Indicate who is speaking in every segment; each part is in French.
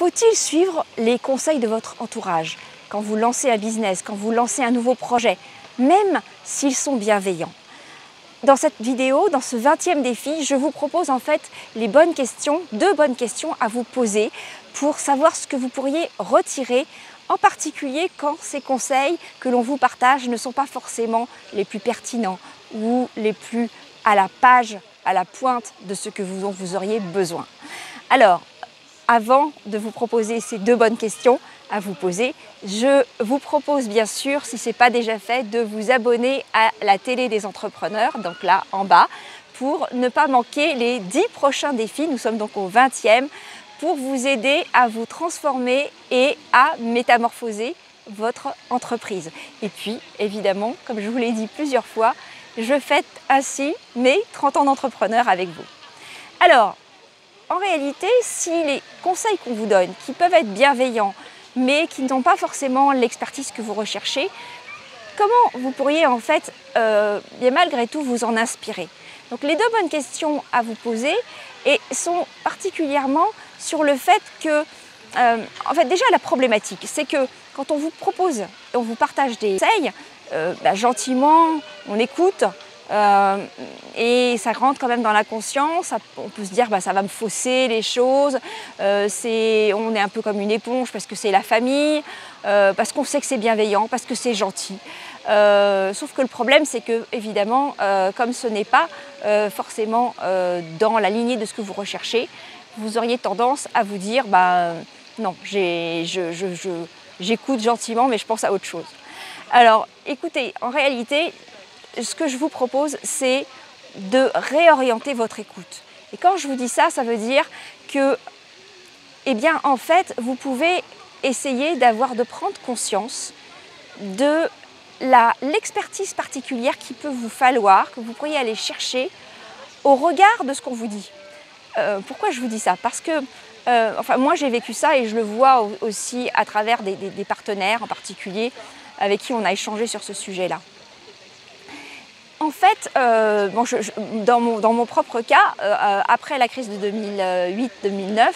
Speaker 1: Faut-il suivre les conseils de votre entourage quand vous lancez un business, quand vous lancez un nouveau projet, même s'ils sont bienveillants? Dans cette vidéo, dans ce 20e défi, je vous propose en fait les bonnes questions, 2 bonnes questions à vous poser pour savoir ce que vous pourriez retirer, en particulier quand ces conseils que l'on vous partage ne sont pas forcément les plus pertinents ou les plus à la page, à la pointe de ce dont vous auriez besoin. Alors, avant de vous proposer ces 2 bonnes questions à vous poser, je vous propose bien sûr, si ce n'est pas déjà fait, de vous abonner à la télé des entrepreneurs, donc là en bas, pour ne pas manquer les 10 prochains défis. Nous sommes donc au 20e, pour vous aider à vous transformer et à métamorphoser votre entreprise. Et puis, évidemment, comme je vous l'ai dit plusieurs fois, je fête ainsi mes 30 ans d'entrepreneur avec vous. Alors, en réalité, si les conseils qu'on vous donne, qui peuvent être bienveillants, mais qui n'ont pas forcément l'expertise que vous recherchez, comment vous pourriez en fait, bien malgré tout, vous en inspirer? Donc les 2 bonnes questions à vous poser sont particulièrement sur le fait que, en fait déjà la problématique, c'est que quand on vous propose, on vous partage des conseils, gentiment, on écoute, et ça rentre quand même dans la conscience. On peut se dire ça va me fausser les choses, on est un peu comme une éponge parce que c'est la famille, parce qu'on sait que c'est bienveillant, parce que c'est gentil. Sauf que le problème c'est que évidemment comme ce n'est pas forcément dans la lignée de ce que vous recherchez, vous auriez tendance à vous dire non, j'écoute gentiment mais je pense à autre chose. Alors écoutez, en réalité, ce que je vous propose, c'est de réorienter votre écoute. Et quand je vous dis ça, ça veut dire que, en fait, vous pouvez essayer de prendre conscience de l'expertise particulière qu'il peut vous falloir, que vous pourriez aller chercher au regard de ce qu'on vous dit. Pourquoi je vous dis ça? Parce que, moi j'ai vécu ça et je le vois aussi à travers des partenaires en particulier avec qui on a échangé sur ce sujet-là. En fait, dans mon propre cas, après la crise de 2008-2009,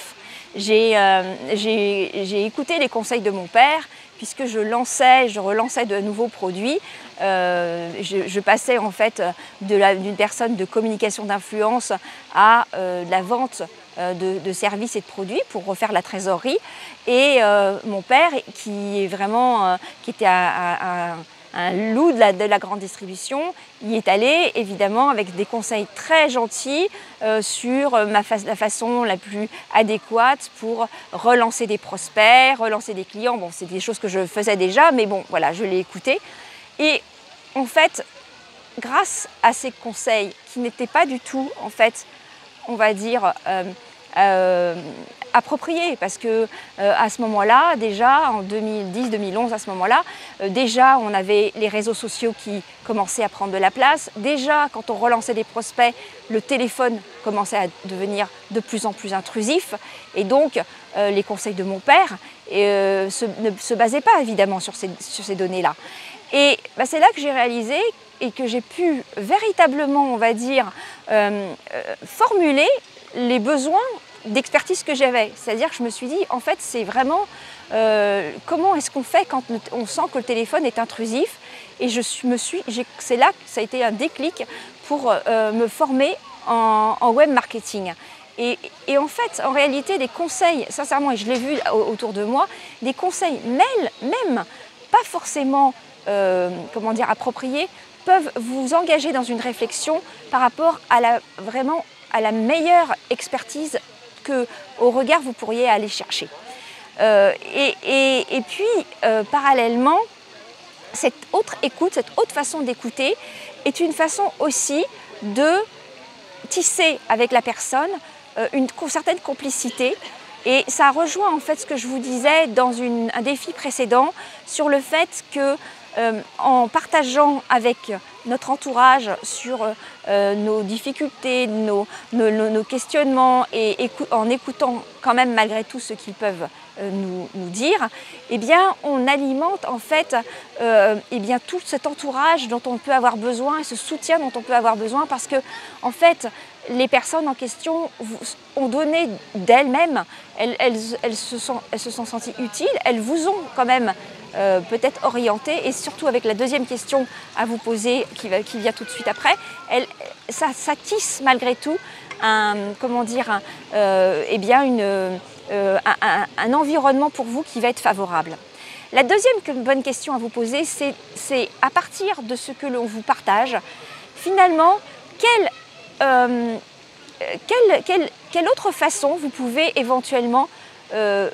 Speaker 1: j'ai écouté les conseils de mon père puisque je relançais de nouveaux produits. Je passais en fait d'une personne de communication d'influence à la vente de services et de produits pour refaire la trésorerie. Et mon père, qui était un loup de la grande distribution, y est allé évidemment avec des conseils très gentils sur la façon la plus adéquate pour relancer des prospects, relancer des clients. Bon, c'est des choses que je faisais déjà, mais bon, voilà, je l'ai écouté. Et en fait, grâce à ces conseils qui n'étaient pas du tout, en fait, on va dire, approprié, parce que à ce moment-là, déjà en 2010-2011, à ce moment-là, déjà on avait les réseaux sociaux qui commençaient à prendre de la place. Déjà, quand on relançait des prospects, le téléphone commençait à devenir de plus en plus intrusif. Et donc, les conseils de mon père ne se basaient pas évidemment sur ces données-là. Et c'est là que j'ai réalisé et que j'ai pu véritablement, on va dire, formuler les besoins d'expertise que j'avais. C'est-à-dire que je me suis dit, en fait, c'est vraiment comment est-ce qu'on fait quand on sent que le téléphone est intrusif. Et c'est là que ça a été un déclic pour me former en web marketing. Et en fait, en réalité, des conseils, sincèrement, et je l'ai vu autour de moi, des conseils même pas forcément appropriés, peuvent vous engager dans une réflexion par rapport à la meilleure expertise qu'au regard vous pourriez aller chercher. Et puis, parallèlement, cette autre écoute, cette autre façon d'écouter est une façon aussi de tisser avec la personne une certaine complicité. Et ça rejoint en fait ce que je vous disais dans un défi précédent sur le fait que en partageant avec notre entourage sur nos difficultés, nos questionnements et en écoutant quand même malgré tout ce qu'ils peuvent nous dire, on alimente en fait tout cet entourage dont on peut avoir besoin et ce soutien dont on peut avoir besoin parce que en fait les personnes en question ont donné d'elles-mêmes, elles se sont senties utiles, elles vous ont quand même peut-être orienté, et surtout avec la deuxième question à vous poser qui vient tout de suite après, ça tisse malgré tout un environnement pour vous qui va être favorable. La deuxième bonne question à vous poser, c'est à partir de ce que l'on vous partage, finalement, quelle autre façon vous pouvez éventuellement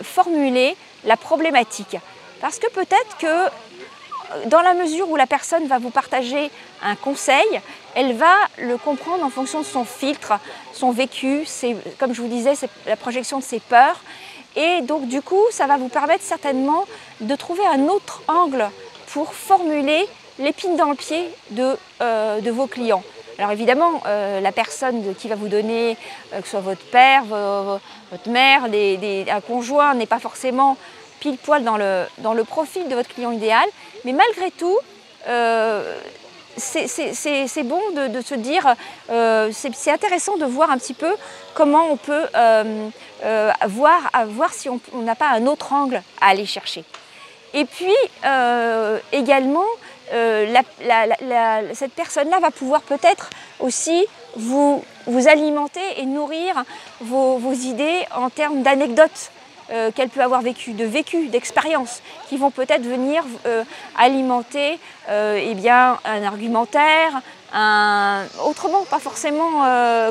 Speaker 1: formuler la problématique. Parce que peut-être que dans la mesure où la personne va vous partager un conseil, elle va le comprendre en fonction de son filtre, son vécu, comme je vous disais, c'est la projection de ses peurs. Et donc du coup, ça va vous permettre certainement de trouver un autre angle pour formuler l'épine dans le pied de vos clients. Alors évidemment, la personne qui va vous donner, que ce soit votre père, votre mère, un conjoint, n'est pas forcément pile poil dans le profil de votre client idéal, mais malgré tout, c'est bon de se dire, c'est intéressant de voir un petit peu comment on peut voir si on n'a pas un autre angle à aller chercher. Et puis également, cette personne-là va pouvoir peut-être aussi vous alimenter et nourrir vos idées en termes d'anecdotes qu'elle peut avoir d'expériences, qui vont peut-être venir alimenter un argumentaire, autrement, pas forcément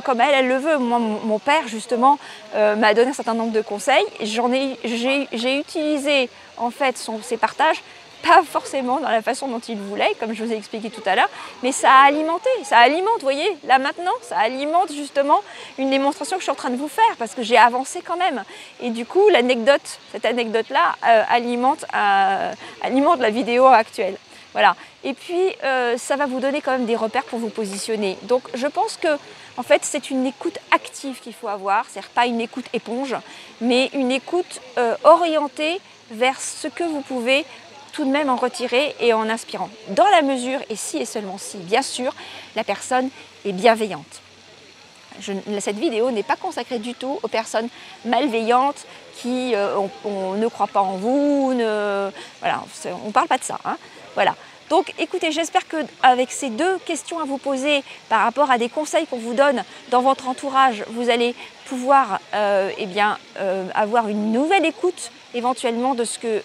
Speaker 1: comme elle le veut. Moi, mon père, justement, m'a donné un certain nombre de conseils. J'ai utilisé, en fait, ses partages, pas forcément dans la façon dont il voulait, comme je vous ai expliqué tout à l'heure, mais ça a alimenté, ça alimente, vous voyez, là maintenant, ça alimente justement une démonstration que je suis en train de vous faire, parce que j'ai avancé quand même. Et du coup, cette anecdote-là alimente la vidéo actuelle. Voilà. Et puis, ça va vous donner quand même des repères pour vous positionner. Donc, je pense que, en fait, c'est une écoute active qu'il faut avoir, c'est-à-dire pas une écoute éponge, mais une écoute orientée vers ce que vous pouvez tout de même en retirer et en inspirant. Dans la mesure, et si et seulement si, bien sûr, la personne est bienveillante. Cette vidéo n'est pas consacrée du tout aux personnes malveillantes qui ne croient pas en vous. Voilà, on ne parle pas de ça. Hein, voilà. Donc écoutez, j'espère qu'avec ces deux questions à vous poser par rapport à des conseils qu'on vous donne dans votre entourage, vous allez pouvoir avoir une nouvelle écoute éventuellement de ce que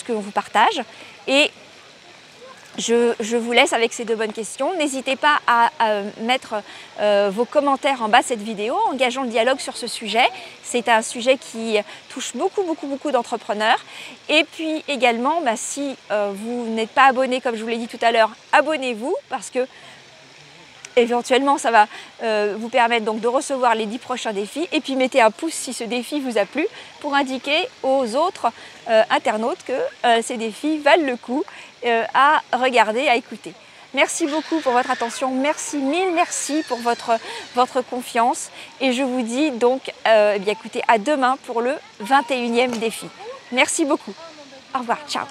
Speaker 1: l'on vous partage. Et je vous laisse avec ces deux bonnes questions. N'hésitez pas à mettre vos commentaires en bas de cette vidéo, engageons le dialogue sur ce sujet. C'est un sujet qui touche beaucoup d'entrepreneurs. Et puis également, si vous n'êtes pas abonné, comme je vous l'ai dit tout à l'heure, abonnez-vous, parce que éventuellement, ça va vous permettre donc de recevoir les 10 prochains défis. Et puis mettez un pouce si ce défi vous a plu pour indiquer aux autres internautes que ces défis valent le coup à regarder, à écouter. Merci beaucoup pour votre attention. Mille merci pour votre confiance. Et je vous dis donc écoutez, à demain pour le 21e défi. Merci beaucoup. Au revoir. Ciao.